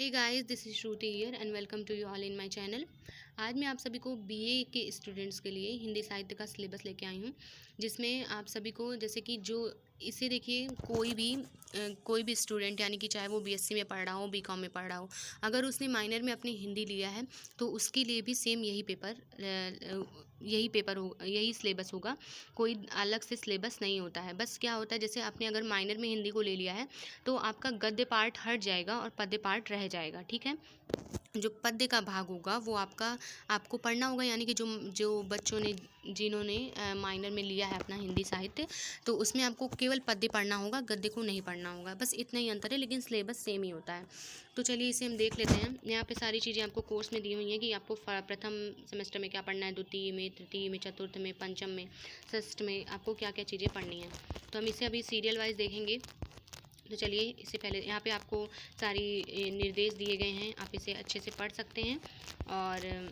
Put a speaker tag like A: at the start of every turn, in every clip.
A: Hey guys, this is Shruti here and welcome to you all in my channel. आज मैं आप सभी को बीए के स्टूडेंट्स के लिए हिंदी साहित्य का सिलेबस लेके आई हूँ, जिसमें आप सभी को जैसे कि जो इसे देखिए कोई भी स्टूडेंट, यानी कि चाहे वो बीएससी में पढ़ रहा हो, बीकॉम में पढ़ रहा हो, अगर उसने माइनर में अपनी हिंदी लिया है तो उसके लिए भी सेम यही सिलेबस होगा। कोई अलग से सिलेबस नहीं होता है। बस क्या होता है, जैसे आपने अगर माइनर में हिंदी को ले लिया है तो आपका गद्य पार्ट हट जाएगा और पद्य पार्ट रह जाएगा। ठीक है, जो पद्य का भाग होगा वो आपको पढ़ना होगा, यानी कि जो जो बच्चों ने जिन्होंने माइनर में लिया है अपना हिंदी साहित्य, तो उसमें आपको केवल पद्य पढ़ना होगा, गद्य को नहीं पढ़ना होगा। बस इतना ही अंतर है, लेकिन सिलेबस सेम ही होता है। तो चलिए इसे हम देख लेते हैं। यहाँ पे सारी चीज़ें आपको कोर्स में दी हुई हैं कि आपको प्रथम सेमेस्टर में क्या पढ़ना है, द्वितीय में, तृतीय में, चतुर्थ में, पंचम में, षष्ठ में आपको क्या क्या चीज़ें पढ़नी है। तो हम इसे अभी सीरियल वाइज देखेंगे। तो चलिए, इससे पहले यहाँ पे आपको सारी निर्देश दिए गए हैं, आप इसे अच्छे से पढ़ सकते हैं। और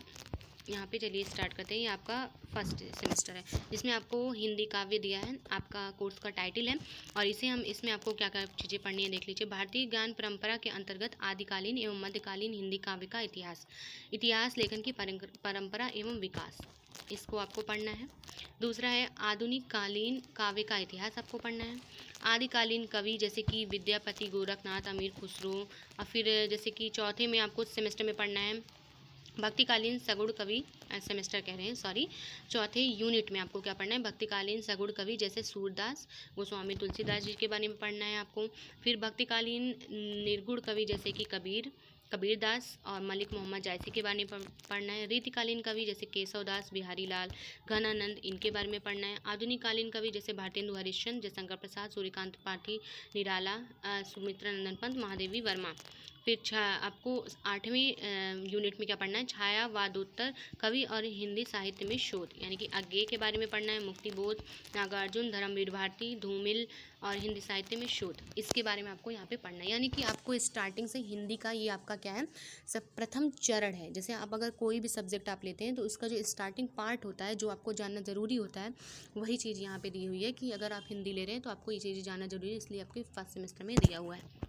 A: यहाँ पे चलिए स्टार्ट करते हैं। ये आपका फर्स्ट सेमेस्टर है, जिसमें आपको हिंदी काव्य दिया है, आपका कोर्स का टाइटल है। और इसमें आपको क्या क्या चीज़ें पढ़नी है देख लीजिए। भारतीय ज्ञान परंपरा के अंतर्गत आदिकालीन एवं मध्यकालीन हिंदी काव्य का इतिहास लेखन की परंपरा एवं विकास, इसको आपको पढ़ना है। दूसरा है आधुनिक कालीन काव्य का इतिहास, आपको पढ़ना है। आदिकालीन कवि जैसे कि विद्यापति, गोरखनाथ, अमीर खुसरो। और फिर जैसे कि चौथे में आपको सेमेस्टर में पढ़ना है भक्तिकालीन सगुण कवि, सेमेस्टर कह रहे हैं सॉरी, चौथे यूनिट में आपको क्या पढ़ना है, भक्तिकालीन सगुण कवि जैसे सूरदास, गोस्वामी तुलसीदास जी के बारे में पढ़ना है आपको। फिर भक्तिकालीन निर्गुण कवि जैसे कि कबीरदास और मलिक मोहम्मद जायसी के बारे में पढ़ना है। रीतिकालीन कवि जैसे केशव दास, बिहारी लाल, घनानंद, इनके बारे में पढ़ना है। आधुनिक कालीन कवि जैसे भारतेंदु हरिश्चंद्र, जयशंकर प्रसाद, सूर्यकांत पाठी, निराला, सुमित्रा नंदन पंत, महादेवी वर्मा। फिर आपको आठवीं यूनिट में क्या पढ़ना है, छायावादोत्तर कवि और हिंदी साहित्य में शोध, यानी कि अज्ञेय के बारे में पढ़ना है। मुक्तिबोध, नागार्जुन, धर्मवीर भारती, धूमिल और हिंदी साहित्य में शोध, इसके बारे में आपको यहाँ पे पढ़ना है। यानी कि आपको स्टार्टिंग से हिंदी का ये आपका क्या है, सब प्रथम चरण है। जैसे आप अगर कोई भी सब्जेक्ट आप लेते हैं तो उसका जो स्टार्टिंग पार्ट होता है, जो आपको जानना ज़रूरी होता है, वही चीज़ यहाँ पे दी हुई है कि अगर आप हिंदी ले रहे हैं तो आपको ये चीज़ें जानना जरूरी है, इसलिए आपके फर्स्ट सेमेस्टर में दिया हुआ है।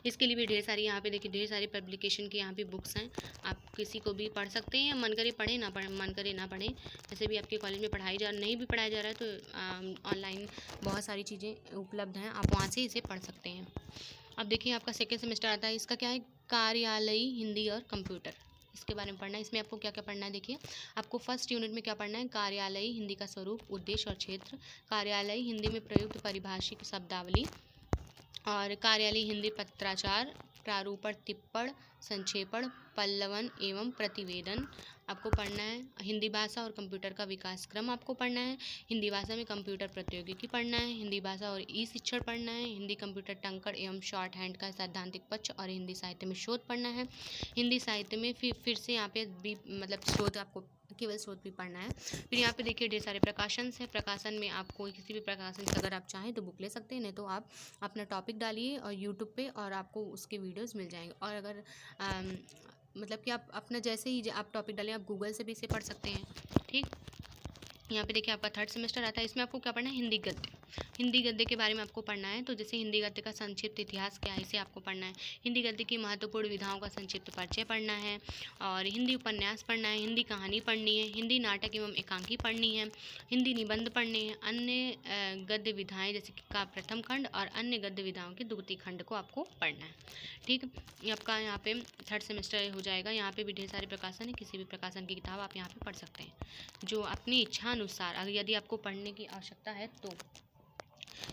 A: इसके लिए भी ढेर सारी यहाँ पे देखिए, ढेर सारी पब्लिकेशन की यहाँ पे बुक्स हैं, आप किसी को भी पढ़ सकते हैं। मन करे पढ़ें, ना पढ़ मन करे ना पढ़ें। जैसे भी आपके कॉलेज में नहीं भी पढ़ाया जा रहा है तो ऑनलाइन बहुत सारी चीज़ें उपलब्ध हैं, आप वहाँ से इसे पढ़ सकते हैं। अब देखिए आपका सेकेंड सेमेस्टर आता है, इसका क्या है, कार्यालयी हिंदी और कंप्यूटर, इसके बारे में पढ़ना है। इसमें आपको क्या क्या पढ़ना है देखिए। आपको फर्स्ट यूनिट में क्या पढ़ना है, कार्यालयी हिंदी का स्वरूप, उद्देश्य और क्षेत्र, कार्यालयी हिंदी में प्रयुक्त पारिभाषिक शब्दावली, और कार्यालयी हिंदी पत्राचार, प्रारूपण, टिप्पण, संक्षेपण, पल्लवन एवं प्रतिवेदन आपको पढ़ना है। हिंदी भाषा और कंप्यूटर का विकास क्रम आपको पढ़ना है। हिंदी भाषा में कंप्यूटर प्रौद्योगिकी पढ़ना है। हिंदी भाषा और ई शिक्षण पढ़ना है। हिंदी कंप्यूटर टंकण एवं शॉर्ट हैंड का सैद्धांतिक पक्ष और हिंदी साहित्य में शोध पढ़ना है। हिंदी साहित्य में फिर से यहाँ पे भी मतलब शोध, आपको केवल शोध भी पढ़ना है। फिर यहाँ पे देखिए ढेर सारे प्रकाशन हैं। प्रकाशन में आपको किसी भी प्रकाशन से अगर आप चाहें तो बुक ले सकते हैं, नहीं तो आप अपना टॉपिक डालिए और यूट्यूब पे, और आपको उसके वीडियोस मिल जाएंगे। और अगर मतलब कि आप अपना जैसे ही आप टॉपिक डालें, आप गूगल से भी इसे पढ़ सकते हैं। ठीक, यहाँ पे देखिए आपका थर्ड सेमेस्टर आता है, इसमें आपको क्या पढ़ना है, हिंदी गद्य। हिंदी गद्य के बारे में आपको पढ़ना है। तो जैसे हिंदी गद्य का संक्षिप्त इतिहास क्या है, इसे आपको पढ़ना है। हिंदी गद्य की महत्वपूर्ण विधाओं का संक्षिप्त परिचय पढ़ना है। और हिंदी उपन्यास पढ़ना है। हिंदी कहानी पढ़नी है। हिंदी नाटक एवं एकांकी पढ़नी है। हिंदी निबंध पढ़ने हैं। अन्य गद्य विधाएँ जैसे कि का प्रथम खंड और अन्य गद्य विधाओं के द्वितीय खंड को आपको पढ़ना है। ठीक, ये आपका यहाँ पे थर्ड सेमेस्टर हो जाएगा। यहाँ पे भी ढेर सारे प्रकाशन है, किसी भी प्रकाशन की किताब आप यहाँ पे पढ़ सकते हैं जो अपनी इच्छा अनुसार, अगर यदि आपको पढ़ने की आवश्यकता है तो।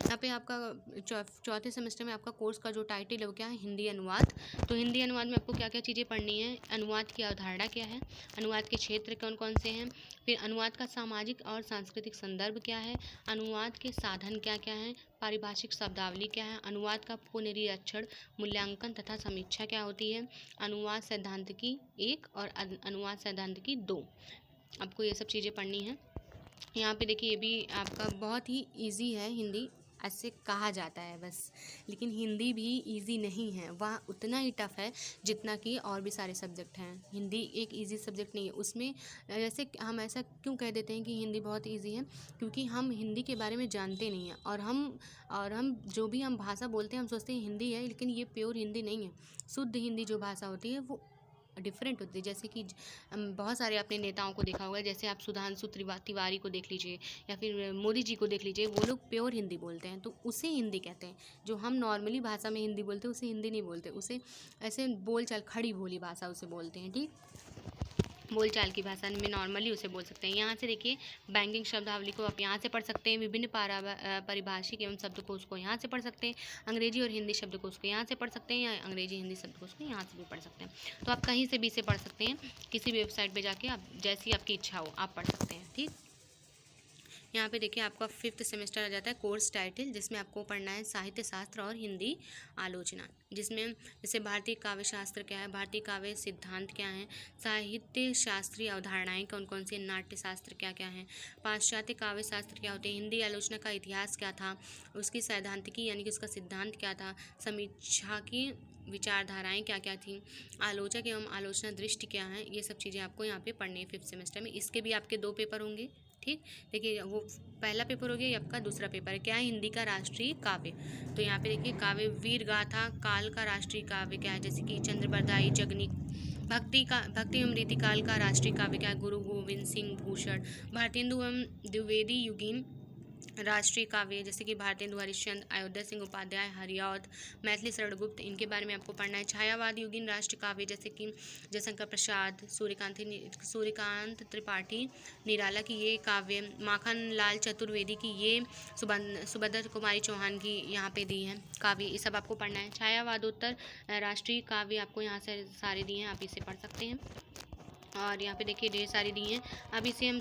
A: यहाँ पे आपका चौथे सेमेस्टर में आपका कोर्स का जो टाइटल है वो क्या है, हिंदी अनुवाद। तो हिंदी अनुवाद में आपको क्या क्या चीज़ें पढ़नी है, अनुवाद की अवधारणा क्या है, अनुवाद के क्षेत्र कौन कौन से हैं, फिर अनुवाद का सामाजिक और सांस्कृतिक संदर्भ क्या है, अनुवाद के साधन क्या क्या हैं, पारिभाषिक शब्दावली क्या है, अनुवाद का पुनरीक्षण, मूल्यांकन तथा समीक्षा क्या होती है, अनुवाद सैद्धांतिकी 1 और अनुवाद सैद्धांतिकी 2, आपको ये सब चीज़ें पढ़नी है। यहाँ पे देखिए ये भी आपका बहुत ही इजी है हिंदी, ऐसे कहा जाता है बस। लेकिन हिंदी भी इजी नहीं है, वह उतना ही टफ है जितना कि और भी सारे सब्जेक्ट हैं। हिंदी एक इजी सब्जेक्ट नहीं है। उसमें जैसे हम ऐसा क्यों कह देते हैं कि हिंदी बहुत इजी है, क्योंकि हम हिंदी के बारे में जानते नहीं हैं, और हम जो भी हम भाषा बोलते हैं हम सोचते हैं हिंदी है, लेकिन ये प्योर हिंदी नहीं है। शुद्ध हिंदी जो भाषा होती है वो डिफरेंट होती है। जैसे कि बहुत सारे अपने नेताओं को देखा होगा, जैसे आप सुधांशु तिवारी को देख लीजिए या फिर मोदी जी को देख लीजिए, वो लोग प्योर हिंदी बोलते हैं, तो उसे हिंदी कहते हैं। जो हम नॉर्मली भाषा में हिंदी बोलते हैं उसे हिंदी नहीं बोलते, उसे ऐसे बोलचाल खड़ी भोली भाषा उसे बोलते हैं। ठीक, बोलचाल की भाषा में नॉर्मली उसे बोल सकते हैं। यहाँ से देखिए बैंकिंग शब्दावली को आप यहाँ से पढ़ सकते हैं, विभिन्न पारिभाषिक एवं शब्दकोश को यहाँ से पढ़ सकते हैं, अंग्रेजी और हिंदी शब्दकोश को यहाँ से पढ़ सकते हैं, या अंग्रेजी हिंदी शब्दकोश को यहाँ से भी पढ़ सकते हैं। तो आप कहीं से भी इसे पढ़ सकते हैं, किसी भी वेबसाइट पर जाके आप जैसी आपकी इच्छा हो आप पढ़ सकते हैं। ठीक, यहाँ पे देखिए आपका 5th सेमेस्टर आ जाता है कोर्स टाइटल, जिसमें आपको पढ़ना है साहित्य शास्त्र और हिंदी आलोचना, जिसमें जैसे भारतीय काव्य शास्त्र क्या है, भारतीय काव्य सिद्धांत क्या है, साहित्य शास्त्रीय अवधारणाएं कौन कौन सी, नाट्य शास्त्र क्या क्या है, पाश्चात्य काव्य शास्त्र क्या होते हैं, हिंदी आलोचना का इतिहास क्या था, उसकी सैद्धांतिकी यानी कि उसका सिद्धांत क्या था, समीक्षा की विचारधाराएं क्या क्या थी, आलोचक एवं आलोचना दृष्टि क्या है, ये सब चीज़ें आपको यहाँ पे पढ़नी है 5th सेमेस्टर में। इसके भी आपके 2 पेपर होंगे। ठीक, देखिए वो पहला पेपर हो गया, ये आपका दूसरा पेपर है, क्या है, हिंदी का राष्ट्रीय काव्य। तो यहाँ पे देखिए काव्य वीर गाथा काल का राष्ट्रीय काव्य क्या है, जैसे कि चंद्रबरदाई जगनिक। भक्ति एवं रीति काल का राष्ट्रीय काव्य क्या है, गुरु गोविंद सिंह भूषण। भारतेंदु एवं द्विवेदी युगीन राष्ट्रीय काव्य, जैसे कि भारतेंदु हरिश्चंद्र, अयोध्या सिंह उपाध्याय, हरिऔध, मैथिली शरणगुप्त, इनके बारे में आपको पढ़ना है। छायावाद युगीन राष्ट्रीय काव्य, जैसे कि जयशंकर प्रसाद, सूर्यकांत त्रिपाठी निराला की ये काव्य, माखन लाल चतुर्वेदी की ये, सुभद्रा कुमारी चौहान की यहाँ पे दी है काव्य, ये सब आपको पढ़ना है। छायावादोत्तर राष्ट्रीय काव्य आपको यहाँ से सारे दिए हैं, आप इसे पढ़ सकते हैं। और यहाँ पे देखिए ढेर सारी दी हैं। अब इसे हम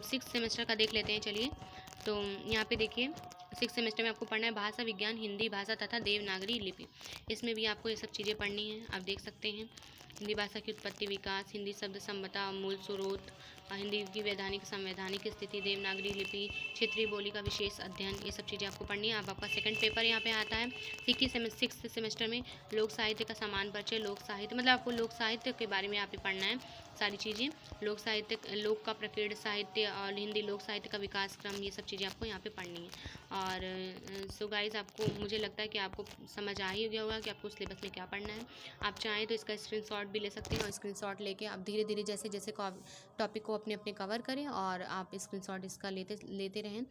A: 6th सेमेस्टर का देख लेते हैं। चलिए, तो यहाँ पे देखिए 6th सेमेस्टर में आपको पढ़ना है भाषा विज्ञान, हिंदी भाषा तथा देवनागरी लिपि। इसमें भी आपको ये सब चीज़ें पढ़नी है, आप देख सकते हैं। हिंदी भाषा की उत्पत्ति विकास, हिंदी शब्द संपदा, मूल स्रोत, हिंदी की वैधानिक संवैधानिक स्थिति, देवनागरी लिपि, क्षेत्रीय बोली का विशेष अध्ययन, ये सब चीज़ें आपको पढ़नी है। अब आपका 2nd पेपर यहाँ पे आता है 6th सेमेस्टर में, लोक साहित्य का समान परिचय। लोक साहित्य मतलब आपको लोक साहित्य के बारे में यहाँ पे पढ़ना है सारी चीज़ें, लोक साहित्य, लोक का प्रकीर्ण साहित्य और हिंदी लोक साहित्य का विकास क्रम, ये सब चीज़ें आपको यहाँ पे पढ़नी है। और सो गाइज़, आपको मुझे लगता है कि आपको समझ आ ही गया होगा कि आपको सिलेबस में क्या पढ़ना है। आप चाहें तो इसका स्क्रीनशॉट भी ले सकते हैं, और स्क्रीनशॉट लेके आप धीरे धीरे जैसे जैसे टॉपिक को अपने अपने कवर करें और आप स्क्रीनशॉट इसका लेते रहें।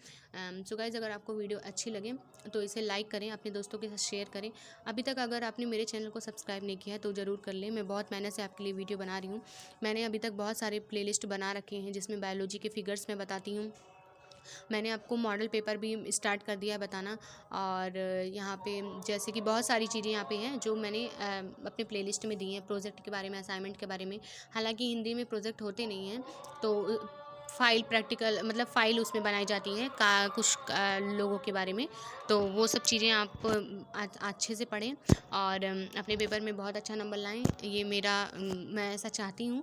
A: सो गाइज़, अगर आपको वीडियो अच्छी लगे तो इसे लाइक करें, अपने दोस्तों के साथ शेयर करें। अभी तक अगर आपने मेरे चैनल को सब्सक्राइब नहीं किया है तो ज़रूर कर लें। मैं बहुत मेहनत से आपके लिए वीडियो बना रही हूँ। मैंने अभी तक बहुत सारे प्लेलिस्ट बना रखे हैं जिसमें बायोलॉजी के फिगर्स मैं बताती हूँ। मैंने आपको मॉडल पेपर भी स्टार्ट कर दिया है बताना, और यहाँ पे जैसे कि बहुत सारी चीज़ें यहाँ पे हैं जो मैंने अपने प्लेलिस्ट में दी हैं, प्रोजेक्ट के बारे में, असाइनमेंट के बारे में। हालांकि हिंदी में प्रोजेक्ट होते नहीं हैं, तो फाइल प्रैक्टिकल मतलब फ़ाइल उसमें बनाई जाती है कुछ लोगों के बारे में। तो वो सब चीज़ें आप अच्छे से पढ़ें और अपने पेपर में बहुत अच्छा नंबर लाएं, ये मैं ऐसा चाहती हूँ।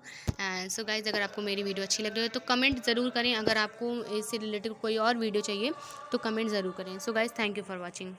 A: सो गाइज़, अगर आपको मेरी वीडियो अच्छी लग रही है तो कमेंट ज़रूर करें। अगर आपको इससे रिलेटेड कोई और वीडियो चाहिए तो कमेंट ज़रूर करें। So guys, thank you for watching.